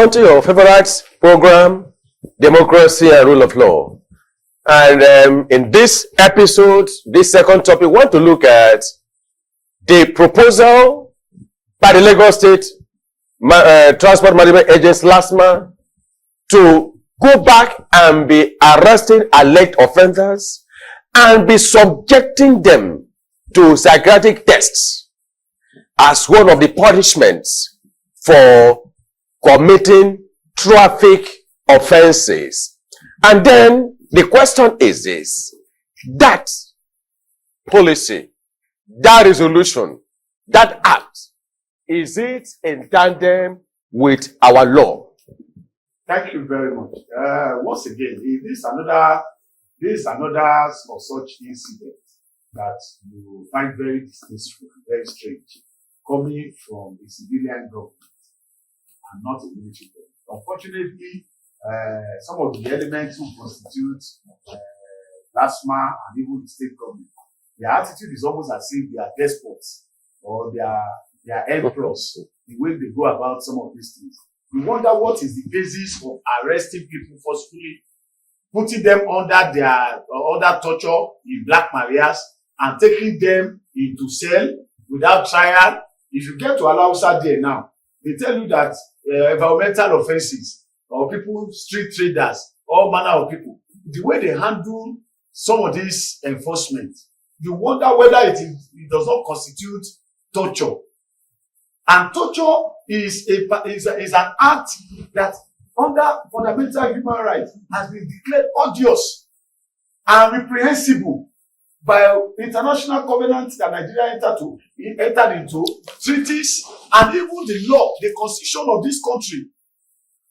on to your favorite program, Democracy and Rule of Law. And in this episode, this second topic, we want to look at the proposal by the Lagos State Transport Management Agency, Lastma, to go back and be arresting alleged offenders and be subjecting them to psychiatric tests as one of the punishments for committing traffic offenses. And then the question is this: that policy, that resolution, that act, is it in tandem with our law? Thank you very much. Once again, this is another of such incident that you find very distasteful, very strange, coming from a civilian government and not a military government. Unfortunately, some of the elements who constitute Lastma and even the state government, their attitude is almost as if they are despots or they are emperors, the way they go about some of these things. You wonder what is the basis of arresting people forcefully, putting them under torture in Black Marias and taking them into cell without trial. If you get to Alausa there now, they tell you that environmental offenses or people, street traders, all manner of people, the way they handle some of these enforcement, you wonder whether it does not constitute torture. And torture is an act that under fundamental human rights has been declared odious and reprehensible by international covenants that Nigeria entered into, treaties, and even the law, the constitution of this country.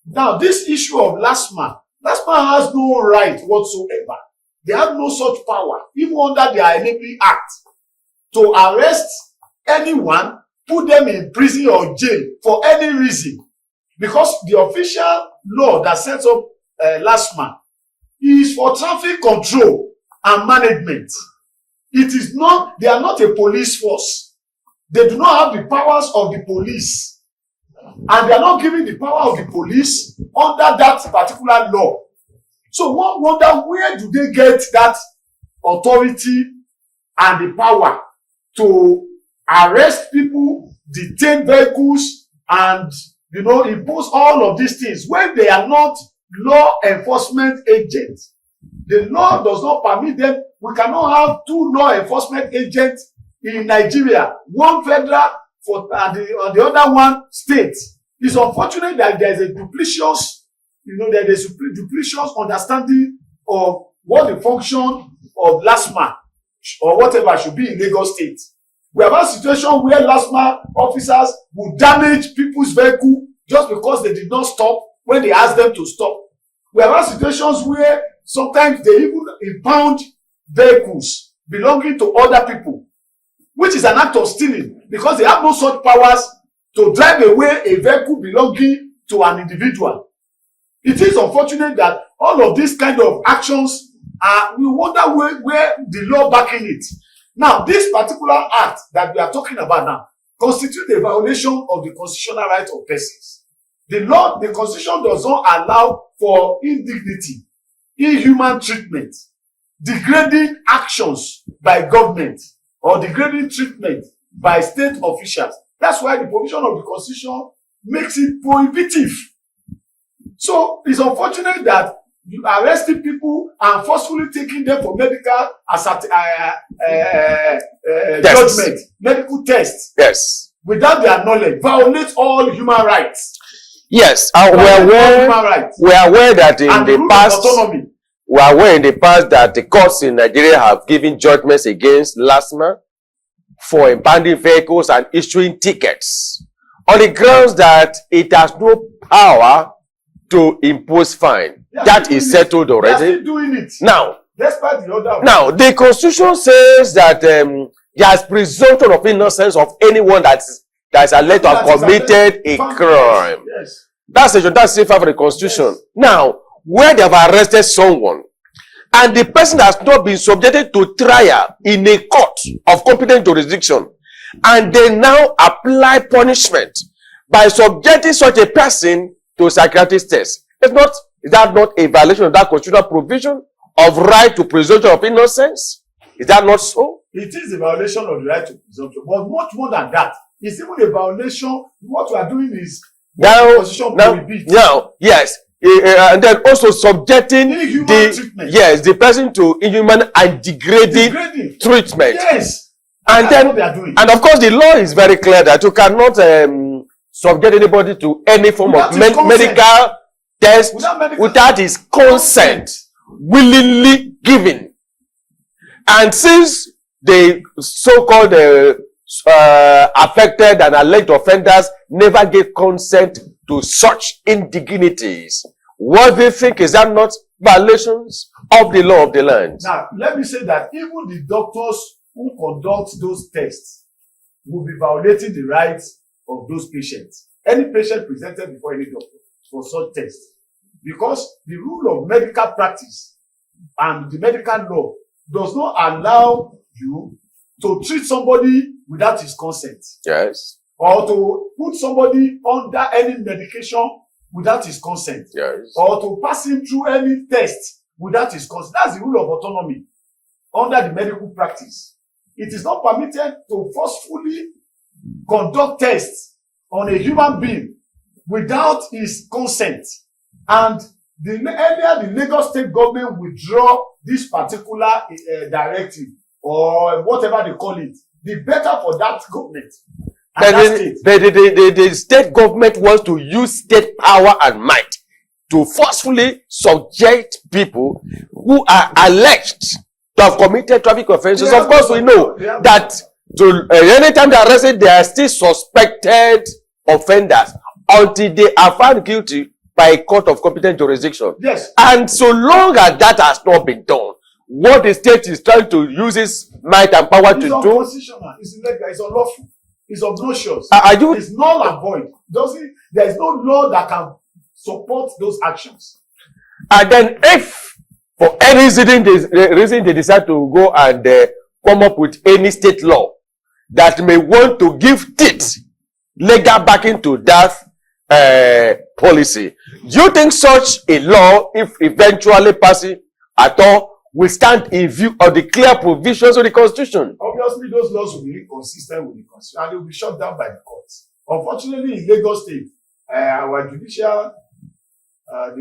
Now, this issue of Lastma has no right whatsoever. They have no such power, even under their enabling act, to arrest anyone, put them in prison or jail for any reason. Because the official law that sets up Lastma is for traffic control and management. It is not, they are not a police force. They do not have the powers of the police. And they are not given the power of the police under that particular law. So one wonder, where do they get that authority and the power to arrest people, detain vehicles, and impose all of these things when they are not law enforcement agents? The law does not permit them. We cannot have two law enforcement agents in Nigeria, one federal and the other one state. It's unfortunate that there is a duplicitous understanding of what the function of Lastma or whatever should be in Lagos State. We have a situation where Lastma officers will damage people's vehicle just because they did not stop when they asked them to stop. We have situations where sometimes they even impound vehicles belonging to other people, which is an act of stealing because they have no such powers to drive away a vehicle belonging to an individual. It is unfortunate that all of these kind of actions we wonder where the law backing it. Now, this particular act that we are talking about now constitutes a violation of the constitutional rights of persons. The constitution does not allow for indignity, inhuman treatment, degrading actions by government, or degrading treatment by state officials. That's why the provision of the constitution makes it prohibitive. So it's unfortunate that you are arresting people and forcefully taking them for medical judgment, medical tests. Yes. Without their knowledge, violates all human rights. Yes, we are aware that in the past that the courts in Nigeria have given judgments against Lastma for impounding vehicles and issuing tickets on the grounds that it has no power to impose fine. That is settled already. They are still doing it. Now, despite the other. Now, the Constitution says that there is presumption of innocence of anyone that is alleged to have committed a crime. Yes. That's safe for the Constitution. Yes. Now, where they have arrested someone and the person has not been subjected to trial in a court of competent jurisdiction, and they now apply punishment by subjecting such a person to psychiatric tests. Is that not a violation of that constitutional provision of right to presumption of innocence? Is that not so? It is a violation of the right to presumption, but much more than that. It's even a violation. What we are doing is Now, yes, and then also subjecting the person to inhuman and degrading treatment. Yes, and then what they are doing. And of course, the law is very clear that you cannot subject anybody to any form of medical test without his consent willingly given. And since the so-called affected and alleged offenders never gave consent to such indignities, what they think, is that not violations of the law of the land? Now, let me say that even the doctors who conduct those tests will be violating the rights of those patients. Any patient presented before any doctor for such tests. Because the rule of medical practice and the medical law does not allow you to treat somebody without his consent. Yes. Or to put somebody under any medication without his consent. Yes. Or to pass him through any test without his consent. That's the rule of autonomy under the medical practice. It is not permitted to forcefully conduct tests on a human being without his consent. And the earlier the Lagos state government withdraw this particular directive or whatever they call it, the better for that government. The state government wants to use state power and might to forcefully subject people who are alleged to have committed traffic offenses. Of course, we know that anytime they are arrested, they are still suspected offenders until they are found guilty by a court of competent jurisdiction. Yes. And so long as that has not been done, what the state is trying to use its might and power to do. Unconstitutional. It's illegal. It's unlawful. It's obnoxious. It's null and void. There is no law that can support those actions. And then if for any reason they decide to go and come up with any state law that may want to give teeth, legal backing to that policy, do you think such a law, if eventually passing at all, will stand in view of the clear provisions of the Constitution? Obviously, those laws will be inconsistent with the Constitution and they will be shut down by the courts. Unfortunately, in Lagos State, our the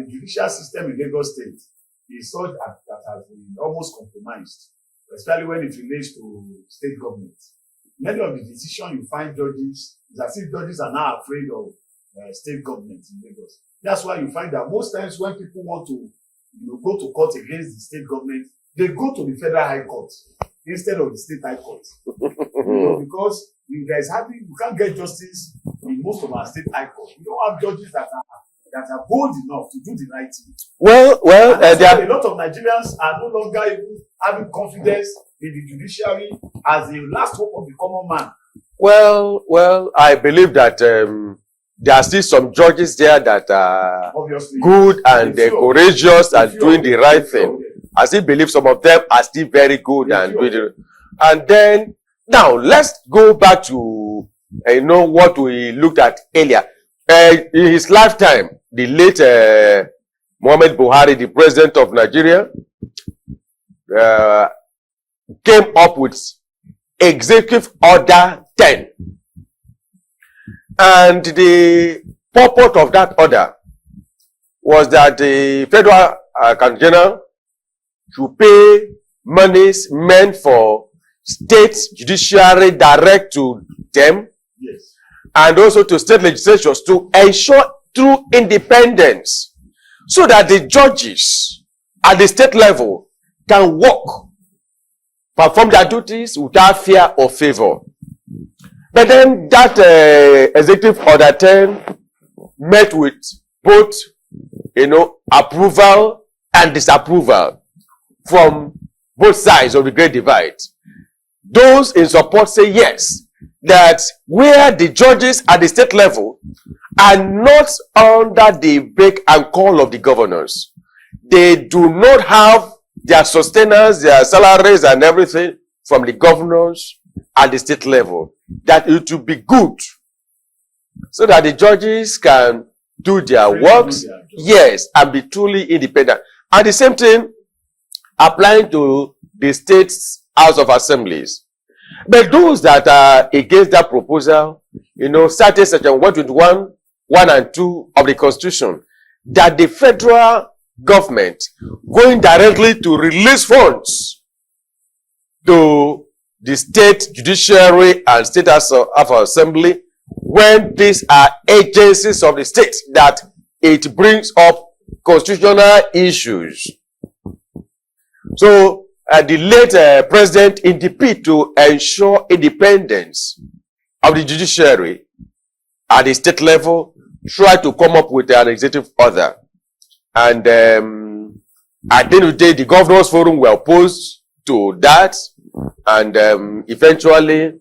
judicial system in Lagos State is such that has been almost compromised, especially when it relates to state government. Many of the decisions you find judges, it's as if judges are now afraid of state government in Lagos. That's why you find that most times when people want to go to court against the state government, they go to the federal high court instead of the state high court. Because you can't get justice in most of our state high court. We don't have judges that are bold enough to do the right thing. A lot of Nigerians are no longer even having confidence in the judiciary as the last hope of the common man. Well, I believe that there are still some judges there that are obviously good and courageous and doing the right thing. I still believe some of them are still very good and doing it. And then, now, let's go back to, what we looked at earlier. In his lifetime, the late Muhammad Buhari, the president of Nigeria, came up with Executive Order 10. And the purport of that order was that the Federal Accountant General should pay monies meant for state judiciary direct to them, yes, and also to state legislatures to ensure true independence so that the judges at the state level can work, perform their duties without fear or favor. But then that Executive Order 10 met with both, approval and disapproval from both sides of the Great Divide. Those in support say yes, that where the judges at the state level are not under the beck and call of the governors, they do not have their sustenance, their salaries and everything from the governors at the state level, that it will be good so that the judges can do their Free to works, do their job. yes, and be truly independent. And the same thing applying to the state's House of Assemblies. But those that are against that proposal, cited section 121, 1 and 2 of the Constitution, that the federal government going directly to release funds to the state judiciary and state House of Assembly when these are agencies of the state, that it brings up constitutional issues. So, the late president, in the bid to ensure independence of the judiciary at the state level, tried to come up with an executive order. And at the end of the day, the governors forum were opposed to that. And eventually,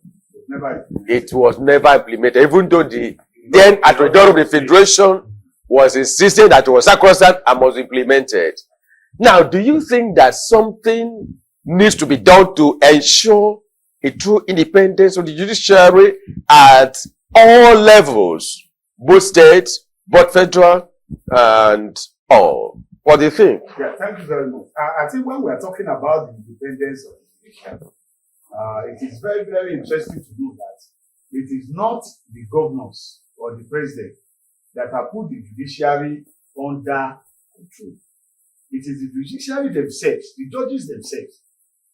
it was never implemented. Even though the then Attorney General of the Federation was insisting that it was sacrosanct and was implemented. Now, do you think that something needs to be done to ensure a true independence of the judiciary at all levels, both states, both federal, and all? What do you think? Yeah, thank you very much. I think when we are talking about the independence of the judiciary, it is very, very interesting to know that it is not the governors or the president that have put the judiciary under control. It is the judiciary themselves, the judges themselves,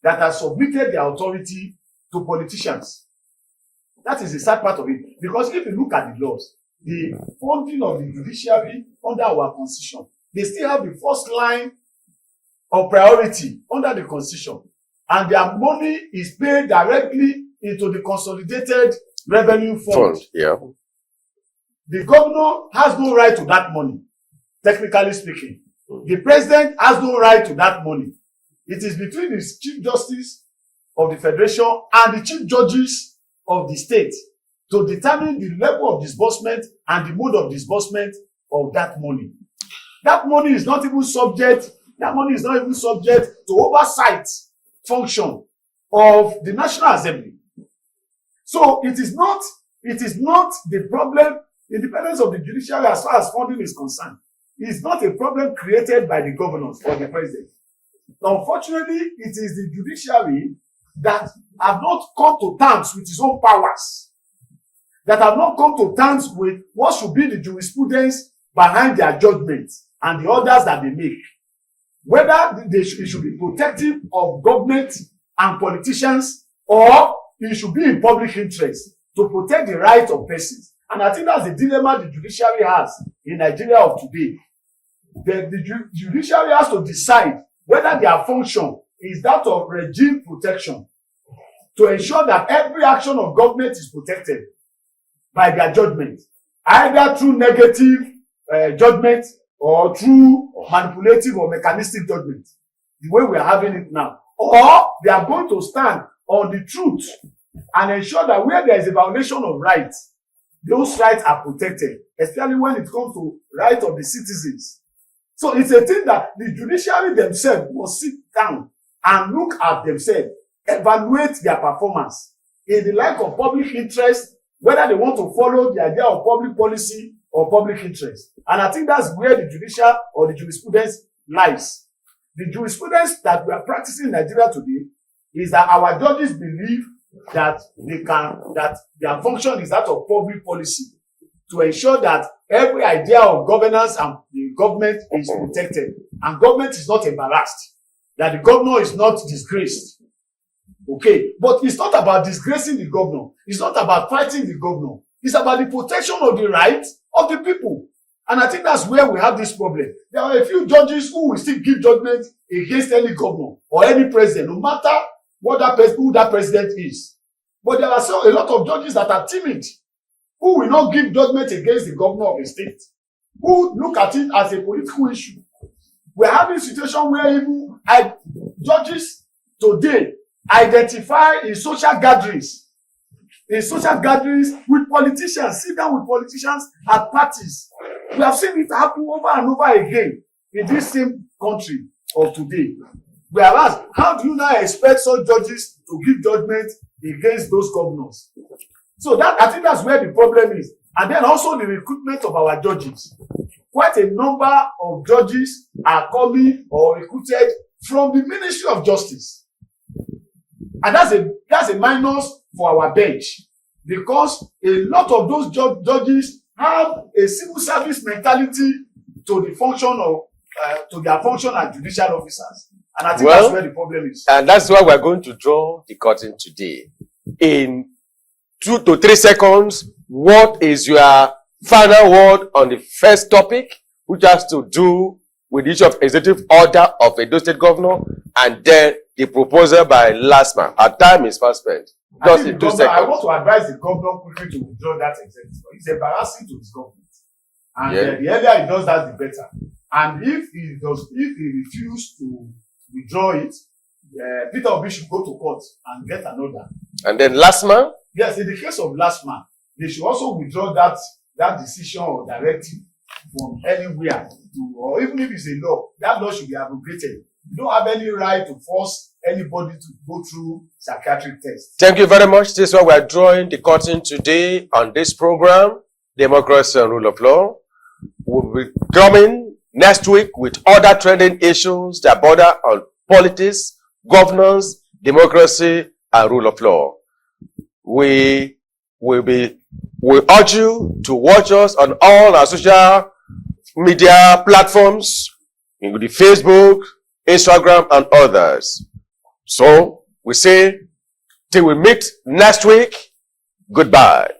that have submitted their authority to politicians. That is the sad part of it. Because if you look at the laws, the funding of the judiciary under our constitution, they still have the first line of priority under the constitution. And their money is paid directly into the consolidated revenue fund. Yeah. The governor has no right to that money, technically speaking. The president has no right to that money. It is between the Chief Justice of the Federation and the Chief Judges of the state to determine the level of disbursement and the mode of disbursement of that money. That money is not even subject to oversight function of the National Assembly. So it is not the problem. Independence of the judiciary as far as funding is concerned is not a problem created by the governors or the president. Unfortunately, it is the judiciary that have not come to terms with its own powers, that have not come to terms with what should be the jurisprudence behind their judgments and the orders that they make. Whether it should be protective of government and politicians, or it should be in public interest to protect the rights of persons. And I think that's the dilemma the judiciary has in Nigeria of today. The judiciary has to decide whether their function is that of regime protection, to ensure that every action of government is protected by their judgment, either through negative judgment or through manipulative or mechanistic judgment, the way we are having it now. Or they are going to stand on the truth and ensure that where there is a violation of rights, those rights are protected, especially when it comes to rights of the citizens. So it's a thing that the judiciary themselves must sit down and look at themselves, evaluate their performance in the light of public interest, whether they want to follow the idea of public policy or public interest. And I think that's where the judicial or the jurisprudence lies. The jurisprudence that we are practicing in Nigeria today is that our judges believe that that their function is that of public policy, to ensure that every idea of governance and the government is protected and government is not embarrassed, that the governor is not disgraced. Okay, but it's not about disgracing the governor. It's not about fighting the governor. It's about the protection of the rights of the people. And I think that's where we have this problem. There are a few judges who will still give judgment against any governor or any president, no matter who that president is. But there are still a lot of judges that are timid, who will not give judgment against the governor of a state, who look at it as a political issue. We're having a situation where even judges today identify in social gatherings with politicians, sit down with politicians at parties. We have seen it happen over and over again in this same country of today. We have asked, how do you now expect such judges to give judgment against those governors? So I think that's where the problem is. And then also the recruitment of our judges. Quite a number of judges are coming or recruited from the Ministry of Justice. And that's a minus for our bench, because a lot of those judges have a civil service mentality to the function of to their function as judicial officers. And I think that's where the problem is. And that's why we're going to draw the curtain today. In 2 to 3 seconds, what is your final word on the first topic, which has to do with the issue of executive order of Edo State Governor, and then the proposal by Lastma? Our time is fast spent. Just in 2 seconds. I want to advise the governor quickly to withdraw that executive order. It's embarrassing to his government. And the earlier he does that, the better. And if he refuses to withdraw it, Peter Obi should go to court and get another. And then Lastma? Yes, in the case of Lastma, they should also withdraw that decision or directive from anywhere, or even if it's a law, that law should be abrogated. You don't have any right to force anybody to go through psychiatric tests. Thank you very much. This is why we're drawing the curtain today on this program, Democracy and Rule of Law. We'll be coming next week with other trending issues that border on politics, governance, democracy, and rule of law. We urge you to watch us on all our social media platforms, including Facebook, Instagram, and others. So we say till we meet next week, goodbye.